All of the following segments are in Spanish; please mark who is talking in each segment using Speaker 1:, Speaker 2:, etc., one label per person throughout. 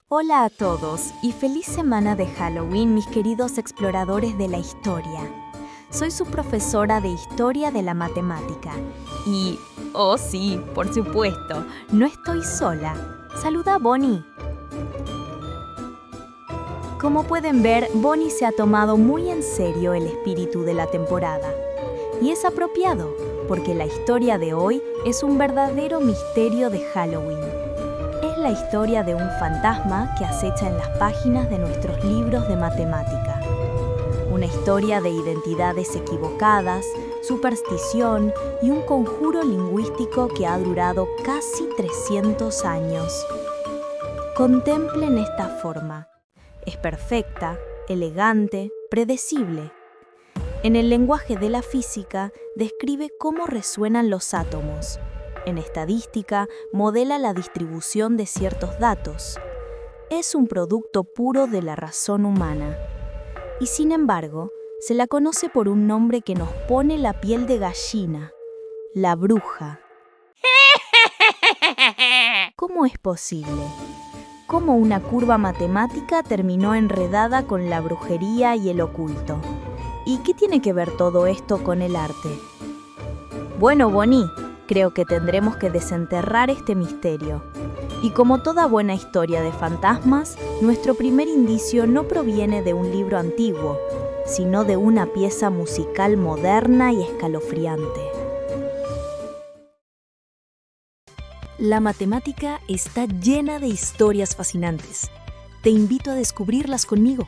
Speaker 1: Hola a todos y feliz semana de Halloween, mis queridos exploradores de la historia. Soy su profesora de Historia de la Matemática y, oh sí, por supuesto, no estoy sola. Saluda a Bonnie. Como pueden ver, Bonnie se ha tomado muy en serio el espíritu de la temporada. Y es apropiado, porque la historia de hoy es un verdadero misterio de Halloween. Es la historia de un fantasma que acecha en las páginas de nuestros libros de matemática. Una historia de identidades equivocadas, superstición y un conjuro lingüístico que ha durado casi 300 años. Contemplen esta forma. Es perfecta, elegante, predecible. En el lenguaje de la física, describe cómo resuenan los átomos. En estadística, modela la distribución de ciertos datos. Es un producto puro de la razón humana. Y sin embargo, se la conoce por un nombre que nos pone la piel de gallina: la bruja. ¿Cómo es posible? ¿Cómo una curva matemática terminó enredada con la brujería y el oculto? ¿Y qué tiene que ver todo esto con el arte? Bueno, Bonnie, creo que tendremos que desenterrar este misterio. Y como toda buena historia de fantasmas, nuestro primer indicio no proviene de un libro antiguo, sino de una pieza musical moderna y escalofriante.
Speaker 2: La matemática está llena de historias fascinantes. Te invito a descubrirlas conmigo.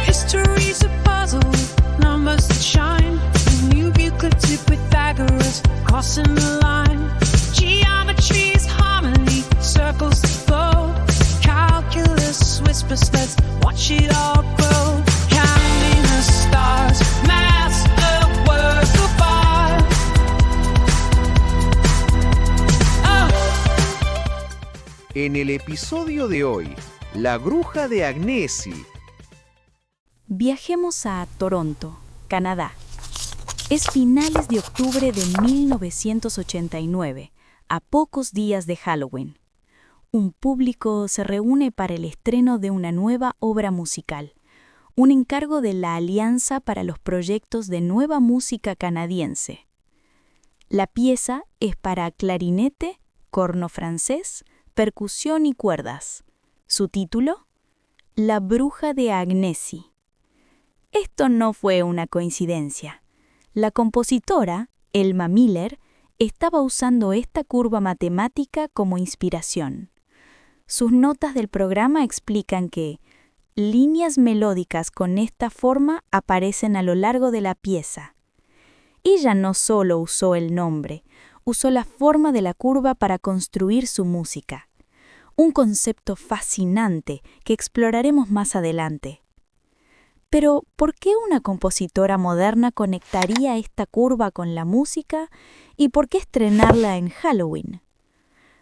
Speaker 3: History's a puzzle with numbers that shine. New Euclid to Pythagoras, crossing the line. Geometry's harmony, circles that flow. Calculus whispers, let's watch it all grow. Counting the stars, math's the word goodbye.
Speaker 4: En el episodio de hoy, la bruja de Agnesi.
Speaker 2: Viajemos a Toronto, Canadá. Es finales de octubre de 1989, a pocos días de Halloween. Un público se reúne para el estreno de una nueva obra musical, un encargo de la Alianza para los Proyectos de Nueva Música Canadiense. La pieza es para clarinete, corno francés, percusión y cuerdas. Su título: La bruja de Agnesi. Esto no fue una coincidencia. La compositora, Elma Miller, estaba usando esta curva matemática como inspiración. Sus notas del programa explican que líneas melódicas con esta forma aparecen a lo largo de la pieza. Ella no solo usó el nombre, usó la forma de la curva para construir su música. Un concepto fascinante que exploraremos más adelante. Pero, ¿por qué una compositora moderna conectaría esta curva con la música y por qué estrenarla en Halloween?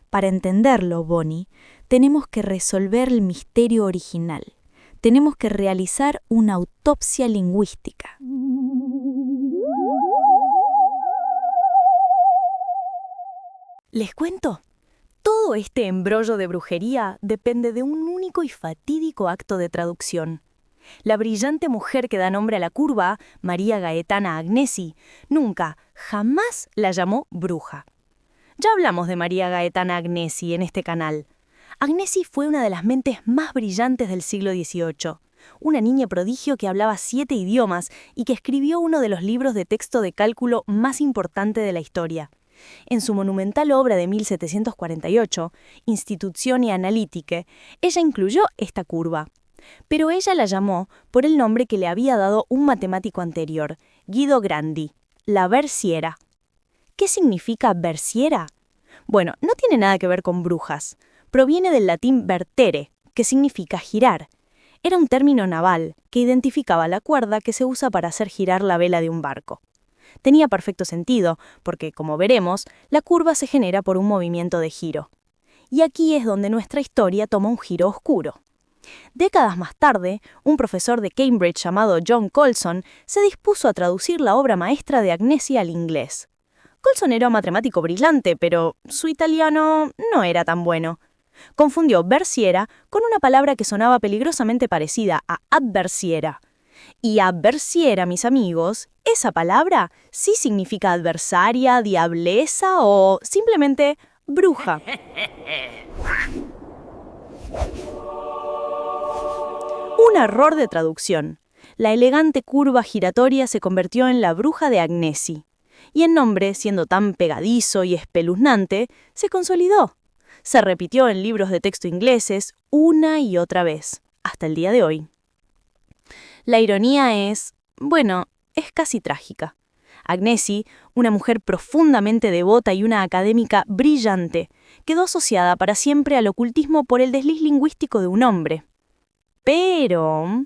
Speaker 2: Para entenderlo, Bonnie, tenemos que resolver el misterio original. Tenemos que realizar una autopsia lingüística. ¿Les cuento? Todo este embrollo de brujería depende de un único y fatídico acto de traducción. La brillante mujer que da nombre a la curva, María Gaetana Agnesi, nunca, jamás la llamó bruja. Ya hablamos de María Gaetana Agnesi en este canal. Agnesi fue una de las mentes más brillantes del siglo XVIII, una niña prodigio que hablaba 7 idiomas y que escribió uno de los libros de texto de cálculo más importante de la historia. En su monumental obra de 1748, Institutione Analytiche, ella incluyó esta curva. Pero ella la llamó por el nombre que le había dado un matemático anterior, Guido Grandi, la versiera. ¿Qué significa versiera? Bueno, no tiene nada que ver con brujas. Proviene del latín vertere, que significa girar. Era un término naval que identificaba la cuerda que se usa para hacer girar la vela de un barco. Tenía perfecto sentido, porque, como veremos, la curva se genera por un movimiento de giro. Y aquí es donde nuestra historia toma un giro oscuro. Décadas más tarde, un profesor de Cambridge llamado John Colson se dispuso a traducir la obra maestra de Agnesi al inglés. Colson era un matemático brillante, pero su italiano no era tan bueno. Confundió versiera con una palabra que sonaba peligrosamente parecida a adversiera. Y adversiera, mis amigos, esa palabra sí significa adversaria, diableza o simplemente bruja. Un error de traducción. La elegante curva giratoria se convirtió en la bruja de Agnesi. Y el nombre, siendo tan pegadizo y espeluznante, se consolidó. Se repitió en libros de texto ingleses una y otra vez, hasta el día de hoy. La ironía es casi trágica. Agnesi, una mujer profundamente devota y una académica brillante, quedó asociada para siempre al ocultismo por el desliz lingüístico de un hombre. Pero,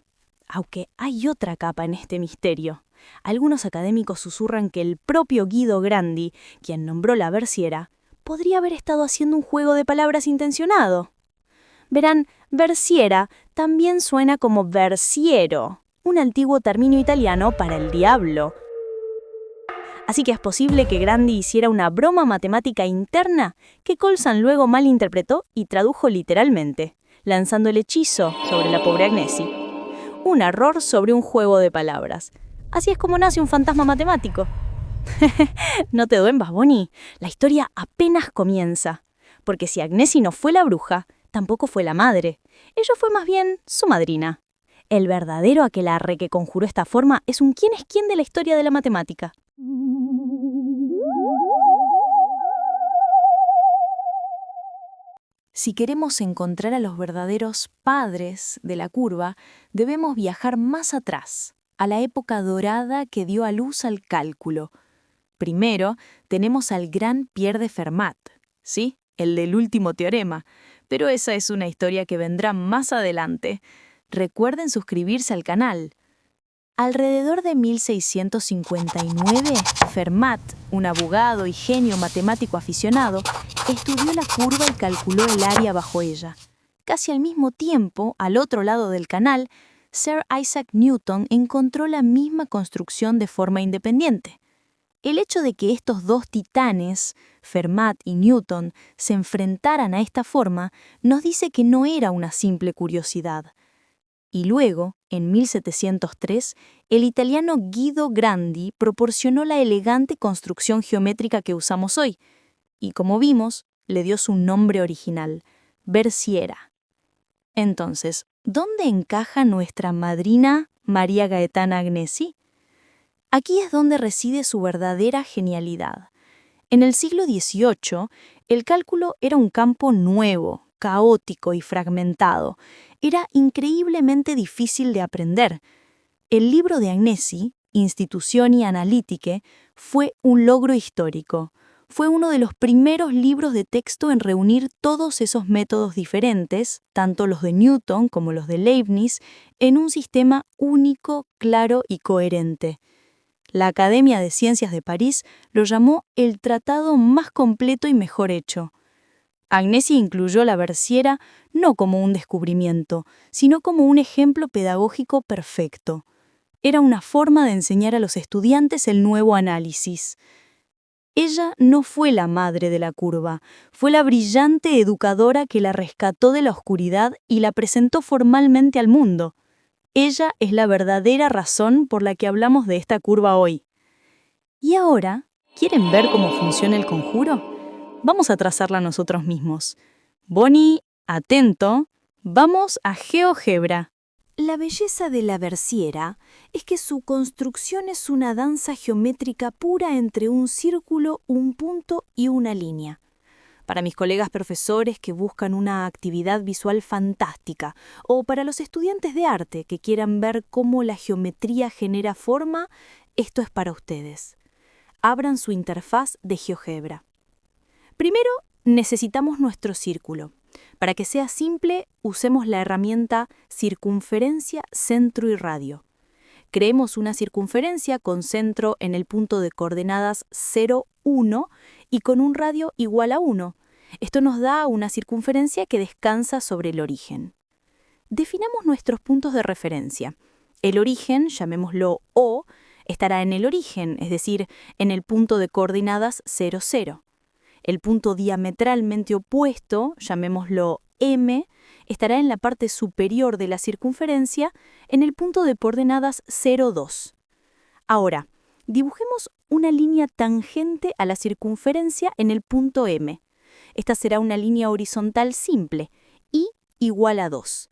Speaker 2: aunque hay otra capa en este misterio, algunos académicos susurran que el propio Guido Grandi, quien nombró la versiera, podría haber estado haciendo un juego de palabras intencionado. Verán, versiera también suena como versiero, un antiguo término italiano para el diablo. Así que es posible que Grandi hiciera una broma matemática interna que Colson luego malinterpretó y tradujo literalmente, lanzando el hechizo sobre la pobre Agnesi. Un error sobre un juego de palabras. Así es como nace un fantasma matemático. No te duenvas, Bonnie. La historia apenas comienza. Porque si Agnesi no fue la bruja, tampoco fue la madre. Ella fue más bien su madrina. El verdadero aquelarre que conjuró esta forma es un quién es quién de la historia de la matemática. Si queremos encontrar a los verdaderos padres de la curva, debemos viajar más atrás, a la época dorada que dio a luz al cálculo. Primero, tenemos al gran Pierre de Fermat, ¿sí? El del último teorema, pero esa es una historia que vendrá más adelante. Recuerden suscribirse al canal. Alrededor de 1659, Fermat, un abogado y genio matemático aficionado, estudió la curva y calculó el área bajo ella. Casi al mismo tiempo, al otro lado del canal, Sir Isaac Newton encontró la misma construcción de forma independiente. El hecho de que estos dos titanes, Fermat y Newton, se enfrentaran a esta forma, nos dice que no era una simple curiosidad. Y luego, en 1703, el italiano Guido Grandi proporcionó la elegante construcción geométrica que usamos hoy, y como vimos, le dio su nombre original, versiera. Entonces, ¿dónde encaja nuestra madrina María Gaetana Agnesi? Aquí es donde reside su verdadera genialidad. En el siglo XVIII, el cálculo era un campo nuevo, caótico y fragmentado. Era increíblemente difícil de aprender. El libro de Agnesi, Institutioni Analitiche, fue un logro histórico. Fue uno de los primeros libros de texto en reunir todos esos métodos diferentes, tanto los de Newton como los de Leibniz, en un sistema único, claro y coherente. La Academia de Ciencias de París lo llamó el tratado más completo y mejor hecho. Agnesi incluyó la versiera no como un descubrimiento, sino como un ejemplo pedagógico perfecto. Era una forma de enseñar a los estudiantes el nuevo análisis. Ella no fue la madre de la curva, fue la brillante educadora que la rescató de la oscuridad y la presentó formalmente al mundo. Ella es la verdadera razón por la que hablamos de esta curva hoy. ¿Y ahora? ¿Quieren ver cómo funciona el conjuro? Vamos a trazarla nosotros mismos. Bonnie, atento, vamos a GeoGebra.
Speaker 1: La belleza de la versiera es que su construcción es una danza geométrica pura entre un círculo, un punto y una línea. Para mis colegas profesores que buscan una actividad visual fantástica, o para los estudiantes de arte que quieran ver cómo la geometría genera forma, esto es para ustedes. Abran su interfaz de GeoGebra. Primero, necesitamos nuestro círculo. Para que sea simple, usemos la herramienta circunferencia, centro y radio. Creemos una circunferencia con centro en el punto de coordenadas 0, 1 y con un radio igual a 1. Esto nos da una circunferencia que descansa sobre el origen. Definamos nuestros puntos de referencia. El origen, llamémoslo O, estará en el origen, es decir, en el punto de coordenadas 0, 0.
Speaker 2: El punto diametralmente opuesto, llamémoslo M, estará en la parte superior de la circunferencia, en el punto de coordenadas 0, 2. Ahora, dibujemos una línea tangente a la circunferencia en el punto M. Esta será una línea horizontal simple, y igual a 2.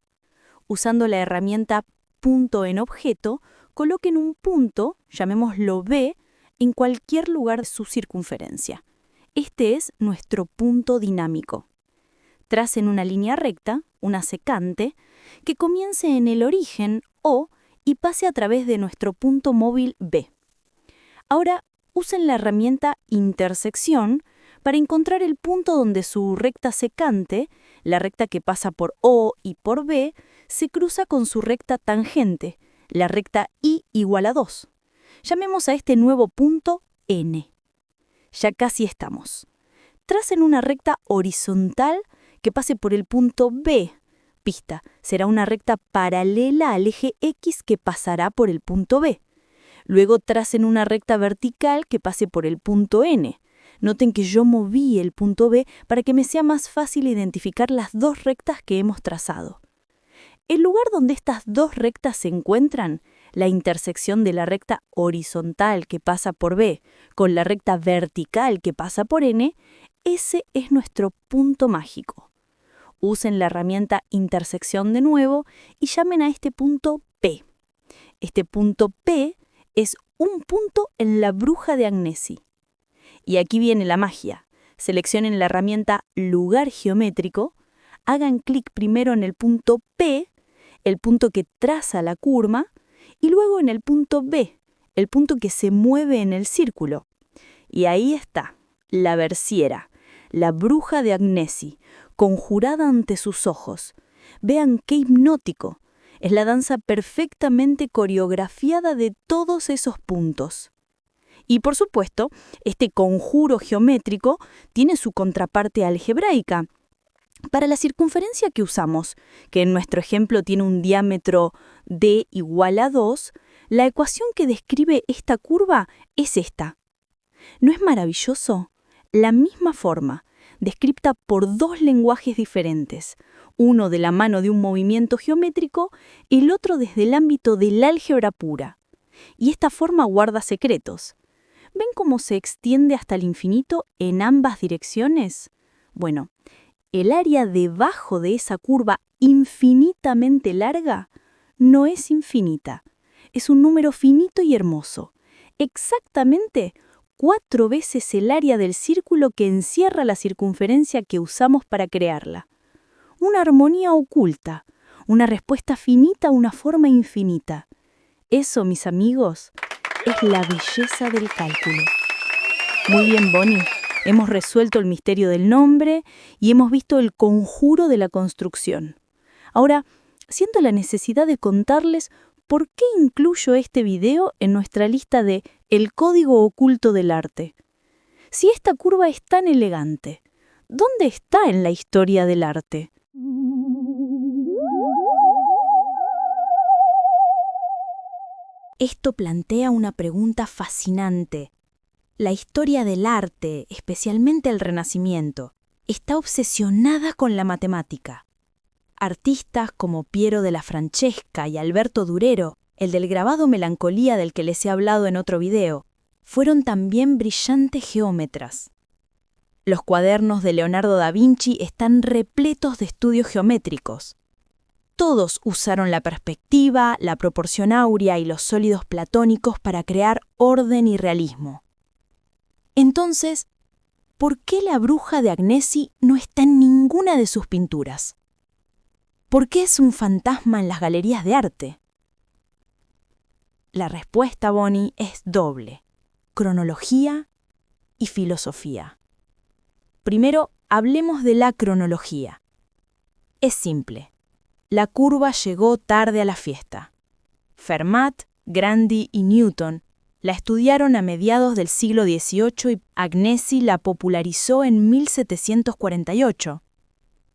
Speaker 2: Usando la herramienta punto en objeto, coloquen un punto, llamémoslo B, en cualquier lugar de su circunferencia. Este es nuestro punto dinámico. Tracen una línea recta, una secante, que comience en el origen O y pase a través de nuestro punto móvil B. Ahora usen la herramienta intersección para encontrar el punto donde su recta secante, la recta que pasa por O y por B, se cruza con su recta tangente, la recta I igual a 2. Llamemos a este nuevo punto N. Ya casi estamos. Tracen una recta horizontal que pase por el punto B. Pista, será una recta paralela al eje X que pasará por el punto B. Luego tracen una recta vertical que pase por el punto N. Noten que yo moví el punto B para que me sea más fácil identificar las dos rectas que hemos trazado. El lugar donde estas dos rectas se encuentran, la intersección de la recta horizontal que pasa por B con la recta vertical que pasa por N, ese es nuestro punto mágico. Usen la herramienta intersección de nuevo y llamen a este punto P. Este punto P es un punto en la bruja de Agnesi. Y aquí viene la magia. Seleccionen la herramienta lugar geométrico, hagan clic primero en el punto P, el punto que traza la curva, y luego en el punto B, el punto que se mueve en el círculo. Y ahí está, la versiera, la bruja de Agnesi, conjurada ante sus ojos. Vean qué hipnótico. Es la danza perfectamente coreografiada de todos esos puntos. Y por supuesto, este conjuro geométrico tiene su contraparte algebraica. Para la circunferencia que usamos, que en nuestro ejemplo tiene un diámetro d igual a 2, la ecuación que describe esta curva es esta. ¿No es maravilloso? La misma forma, descrita por dos lenguajes diferentes, uno de la mano de un movimiento geométrico, el otro desde el ámbito del álgebra pura. Y esta forma guarda secretos. ¿Ven cómo se extiende hasta el infinito en ambas direcciones? Bueno, el área debajo de esa curva infinitamente larga no es infinita. Es un número finito y hermoso. Exactamente 4 veces el área del círculo que encierra la circunferencia que usamos para crearla. Una armonía oculta, una respuesta finita a una forma infinita. Eso, mis amigos, es la belleza del cálculo. Muy bien, Bonnie. Hemos resuelto el misterio del nombre y hemos visto el conjuro de la construcción. Ahora, siento la necesidad de contarles por qué incluyo este video en nuestra lista de El código oculto del arte. Si esta curva es tan elegante, ¿dónde está en la historia del arte? Esto plantea una pregunta fascinante. La historia del arte, especialmente el Renacimiento, está obsesionada con la matemática. Artistas como Piero della Francesca y Alberto Durero, el del grabado Melancolía del que les he hablado en otro video, fueron también brillantes geómetras. Los cuadernos de Leonardo da Vinci están repletos de estudios geométricos. Todos usaron la perspectiva, la proporción áurea y los sólidos platónicos para crear orden y realismo. Entonces, ¿por qué la bruja de Agnesi no está en ninguna de sus pinturas? ¿Por qué es un fantasma en las galerías de arte? La respuesta, Bonnie, es doble: cronología y filosofía. Primero, hablemos de la cronología. Es simple. La curva llegó tarde a la fiesta. Fermat, Grandi y Newton la estudiaron a mediados del siglo XVIII y Agnesi la popularizó en 1748.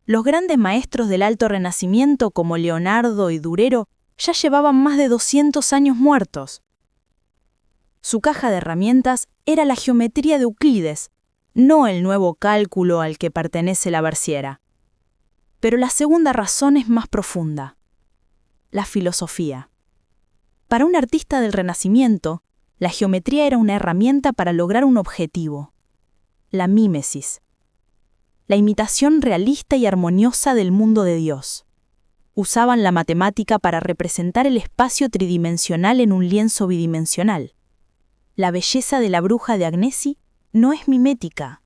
Speaker 2: Los grandes maestros del Alto Renacimiento como Leonardo y Durero ya llevaban más de 200 años muertos. Su caja de herramientas era la geometría de Euclides, no el nuevo cálculo al que pertenece la versiera. Pero la segunda razón es más profunda: la filosofía. Para un artista del Renacimiento, la geometría era una herramienta para lograr un objetivo: la mímesis, la imitación realista y armoniosa del mundo de Dios. Usaban la matemática para representar el espacio tridimensional en un lienzo bidimensional. La belleza de la bruja de Agnesi no es mimética.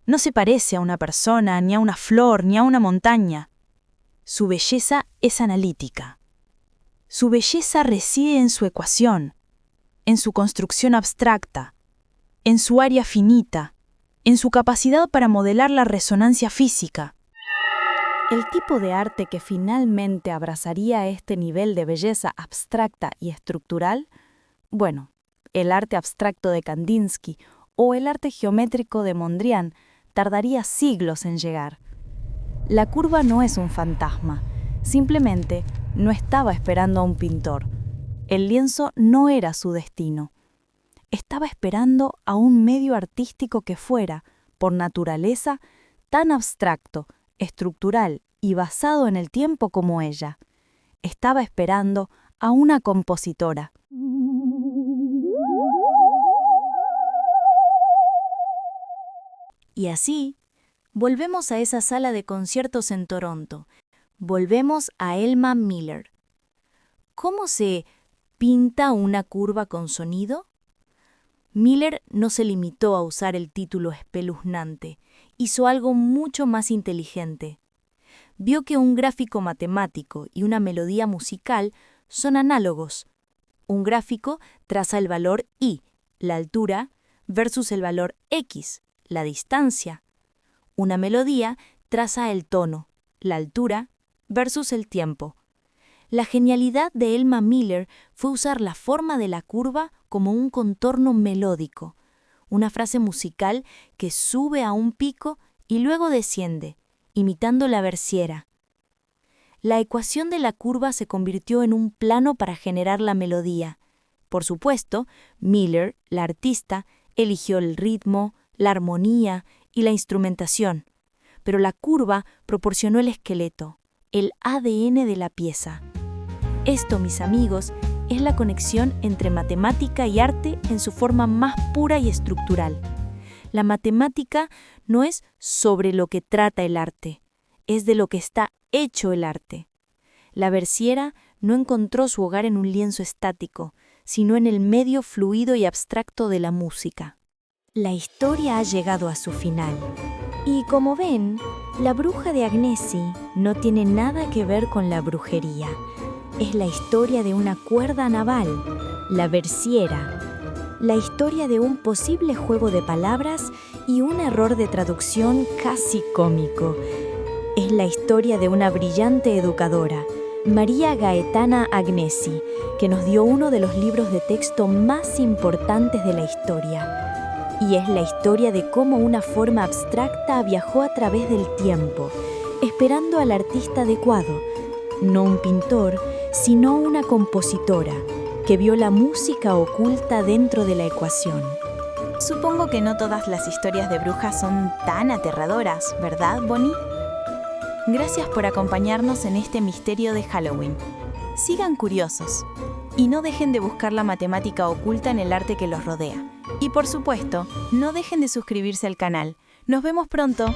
Speaker 2: No se parece a una persona, ni a una flor, ni a una montaña. Su belleza es analítica. Su belleza reside en su ecuación, en su construcción abstracta, en su área finita, en su capacidad para modelar la resonancia física. El tipo de arte que finalmente abrazaría este nivel de belleza abstracta y estructural, bueno, el arte abstracto de Kandinsky o el arte geométrico de Mondrian, tardaría siglos en llegar. La curva no es un fantasma, simplemente no estaba esperando a un pintor. El lienzo no era su destino. Estaba esperando a un medio artístico que fuera, por naturaleza, tan abstracto, estructural y basado en el tiempo como ella. Estaba esperando a una compositora. Y así, volvemos a esa sala de conciertos en Toronto. Volvemos a Elma Miller. ¿Cómo se pinta una curva con sonido? Miller no se limitó a usar el título espeluznante, hizo algo mucho más inteligente. Vio que un gráfico matemático y una melodía musical son análogos. Un gráfico traza el valor y, la altura, versus el valor x, la distancia. Una melodía traza el tono, la altura, versus el tiempo. La genialidad de Elma Miller fue usar la forma de la curva como un contorno melódico, una frase musical que sube a un pico y luego desciende, imitando la versiera. La ecuación de la curva se convirtió en un plano para generar la melodía. Por supuesto, Miller, la artista, eligió el ritmo, la armonía y la instrumentación, pero la curva proporcionó el esqueleto, el ADN de la pieza. Esto, mis amigos, es la conexión entre matemática y arte en su forma más pura y estructural. La matemática no es sobre lo que trata el arte, es de lo que está hecho el arte. La versiera no encontró su hogar en un lienzo estático, sino en el medio fluido y abstracto de la música. La historia ha llegado a su final. Y como ven, la bruja de Agnesi no tiene nada que ver con la brujería. Es la historia de una cuerda naval, la versiera. La historia de un posible juego de palabras y un error de traducción casi cómico. Es la historia de una brillante educadora, María Gaetana Agnesi, que nos dio uno de los libros de texto más importantes de la historia. Y es la historia de cómo una forma abstracta viajó a través del tiempo, esperando al artista adecuado, no un pintor, sino una compositora, que vio la música oculta dentro de la ecuación. Supongo que no todas las historias de brujas son tan aterradoras, ¿verdad, Bonnie? Gracias por acompañarnos en este misterio de Halloween. Sigan curiosos y no dejen de buscar la matemática oculta en el arte que los rodea. Y por supuesto, no dejen de suscribirse al canal. ¡Nos vemos pronto!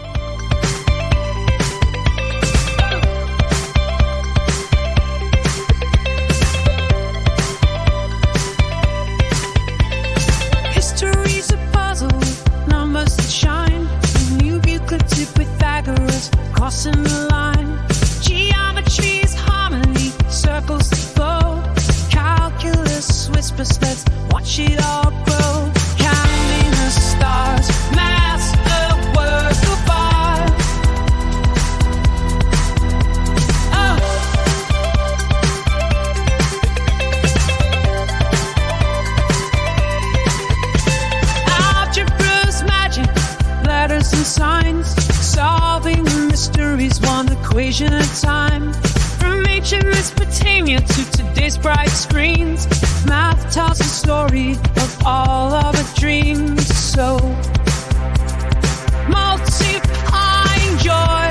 Speaker 3: History's a puzzle, numbers that shine. New Euclid to Pythagoras, crossing the line. Geometry's harmony, circles that flow. Calculus whispers, let's watch it all grow. Counting the stars, math's a work of art. Oh. Algebra's magic, letters and signs, solving mysteries one equation at a time. From ancient Mesopotamia to today's bright screens, math tells the story of all of our dreams. So multiplying joy.